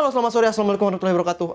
Halo, selamat sore. Assalamualaikum warahmatullahi wabarakatuh.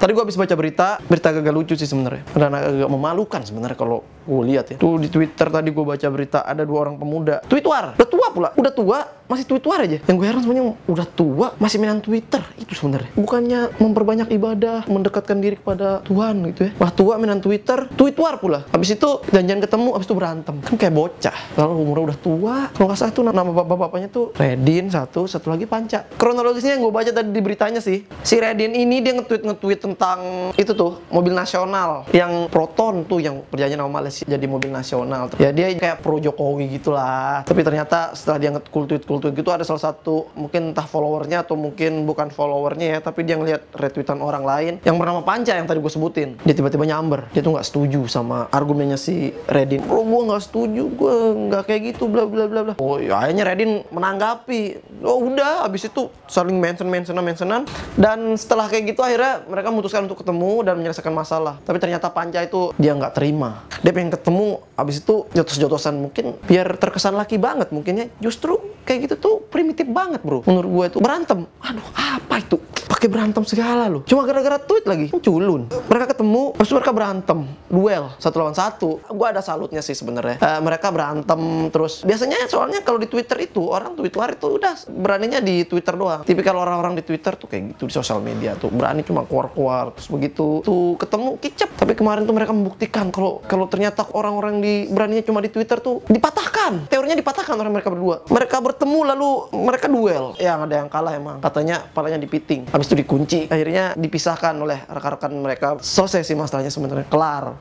Tadi gue habis baca berita agak lucu sih sebenarnya. Dan agak memalukan sebenarnya kalau gue lihat ya. Tuh di Twitter tadi gue baca berita ada 2 orang pemuda. Tweetwar, udah tua pula. Udah tua, masih tweetwar aja. Yang gue heran sebenarnya udah tua masih mainan Twitter. Itu sebenarnya. Bukannya memperbanyak ibadah, mendekatkan diri kepada Tuhan gitu ya. Wah, tua mainan Twitter, tweetwar pula. Habis itu janjian ketemu, habis itu berantem. Kan kayak bocah. Lalu umurnya udah tua. Kalau nggak salah tuh nama bapak-bapaknya tuh Redin satu lagi Panca. Kronologisnya yang gue baca tadi di beritanya sih, si Redin ini dia nge-tweet tentang itu tuh mobil nasional yang Proton tuh yang perjanjian sama Malaysia jadi mobil nasional. Ya dia kayak pro Jokowi gitulah. Tapi ternyata setelah dia nge-cool tweet gitu ada salah satu mungkin entah followernya atau mungkin bukan followernya ya, tapi dia ngeliat retweetan orang lain yang bernama Panca yang tadi gue sebutin. Dia tiba-tiba nyamber. Dia tuh nggak setuju sama argumennya si Redin. Bro, gue nggak setuju, gue nggak kayak gitu, bla bla bla bla. Oh ya, akhirnya Redin menanggapi. Oh udah, habis itu saling mentionan. Dan setelah kayak gitu akhirnya mereka memutuskan untuk ketemu dan menyelesaikan masalah. Tapi ternyata Panca itu dia nggak terima. Dia pengen ketemu, habis itu jotos-jotosan mungkin biar terkesan laki banget mungkinnya. Justru kayak gitu tuh primitif banget bro. Menurut gue itu berantem. Aduh, apa itu? Pakai berantem segala loh. Cuma gara-gara tweet lagi. Culun. Mereka ketemu, habis itu mereka berantem. Duel 1 lawan 1. Gue ada salutnya sih sebenarnya. Mereka berantem terus. Biasanya soalnya kalau di Twitter itu orang tweetwar itu udah beraninya di Twitter doang. Tipikal orang-orang di Twitter tuh kayak gitu di sosial media tuh berani cuma keluar terus begitu tuh ketemu kicep. Tapi kemarin tuh mereka membuktikan kalau ternyata orang-orang di beraninya cuma di Twitter tuh dipatahkan. Teorinya dipatahkan orang mereka berdua. Mereka bertemu lalu mereka duel. Yang ada yang kalah emang. Katanya kepalanya dipiting. Habis itu dikunci. Akhirnya dipisahkan oleh rekan-rekan mereka. Selesai sih masalahnya sebenarnya. Kelar.